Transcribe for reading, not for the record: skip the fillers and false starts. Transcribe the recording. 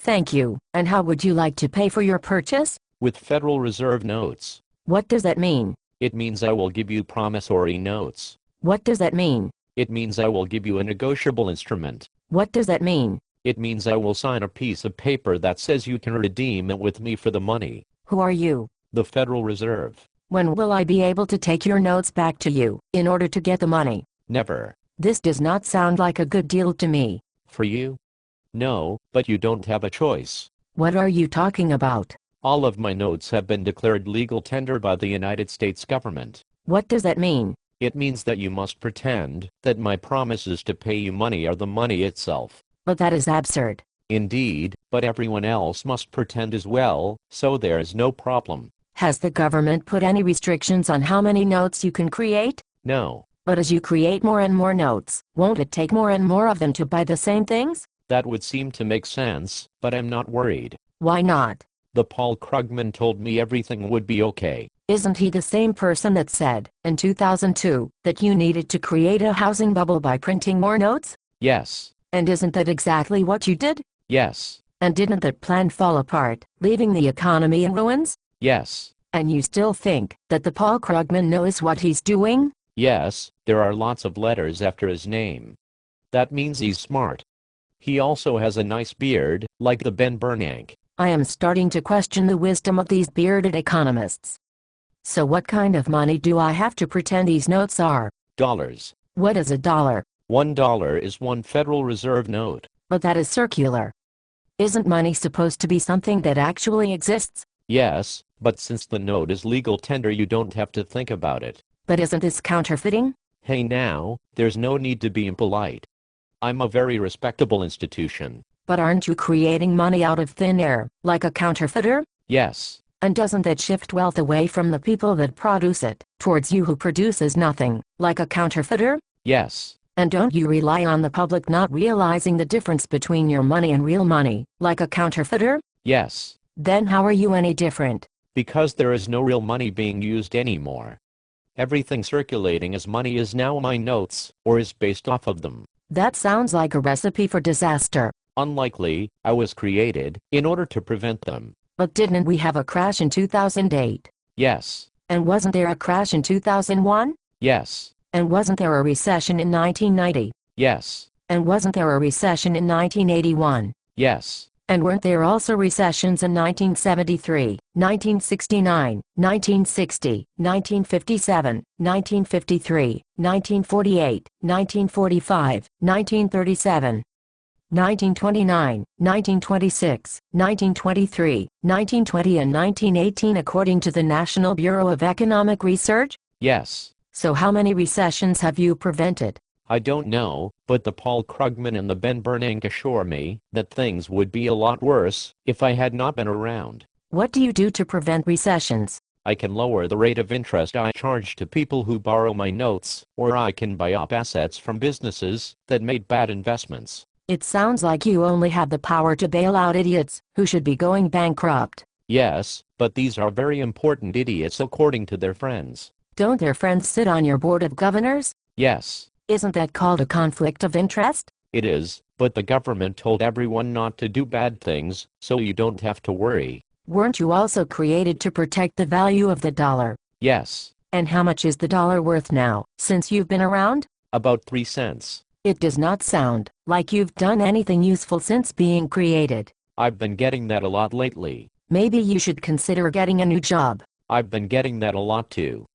Thank you. And how would you like to pay for your purchase? With Federal Reserve notes. What does that mean? It means I will give you promissory notes. What does that mean? It means I will give you a negotiable instrument. What does that mean? It means I will sign a piece of paper that says you can redeem it with me for the money. Who are you? The Federal Reserve. When will I be able to take your notes back to you, in order to get the money? Never. This does not sound like a good deal to me. For you? No, but you don't have a choice. What are you talking about? All of my notes have been declared legal tender by the United States government. What does that mean? It means that you must pretend that my promises to pay you money are the money itself. But that is absurd. Indeed, but everyone else must pretend as well, so there is no problem. Has the government put any restrictions on how many notes you can create? No. But as you create more and more notes, won't it take more and more of them to buy the same things? That would seem to make sense, but I'm not worried. Why not? The Paul Krugman told me everything would be okay. Isn't he the same person that said, in 2002, that you needed to create a housing bubble by printing more notes? Yes. And isn't that exactly what you did? Yes. And didn't that plan fall apart, leaving the economy in ruins? Yes. And you still think that the Paul Krugman knows what he's doing? Yes, there are lots of letters after his name. That means he's smart. He also has a nice beard, like the Ben Bernanke. I am starting to question the wisdom of these bearded economists. So what kind of money do I have to pretend these notes are? Dollars. What is a dollar? $1 is one Federal Reserve note. But that is circular. Isn't money supposed to be something that actually exists? Yes, but since the note is legal tender you don't have to think about it. But isn't this counterfeiting? Hey now, there's no need to be impolite. I'm a very respectable institution. But aren't you creating money out of thin air, like a counterfeiter? Yes. And doesn't that shift wealth away from the people that produce it, towards you who produces nothing, like a counterfeiter? Yes. And don't you rely on the public not realizing the difference between your money and real money, like a counterfeiter? Yes. Then how are you any different? Because there is no real money being used anymore. Everything circulating as money is now my notes, or is based off of them. That sounds like a recipe for disaster. Unlikely, I was created in order to prevent them. But didn't we have a crash in 2008? Yes. And wasn't there a crash in 2001? Yes. And wasn't there a recession in 1990? Yes. And wasn't there a recession in 1981? Yes. And weren't there also recessions in 1973, 1969, 1960, 1957, 1953, 1948, 1945, 1937, 1929, 1926, 1923, 1920 and 1918 according to the National Bureau of Economic Research? Yes. So how many recessions have you prevented? I don't know, but the Paul Krugman and the Ben Bernanke assure me that things would be a lot worse if I had not been around. What do you do to prevent recessions? I can lower the rate of interest I charge to people who borrow my notes, or I can buy up assets from businesses that made bad investments. It sounds like you only have the power to bail out idiots who should be going bankrupt. Yes, but these are very important idiots according to their friends. Don't their friends sit on your board of governors? Yes. Isn't that called a conflict of interest? It is, but the government told everyone not to do bad things, so you don't have to worry. Weren't you also created to protect the value of the dollar? Yes. And how much is the dollar worth now, since you've been around? About 3 cents. It does not sound like you've done anything useful since being created. I've been getting that a lot lately. Maybe you should consider getting a new job. I've been getting that a lot too.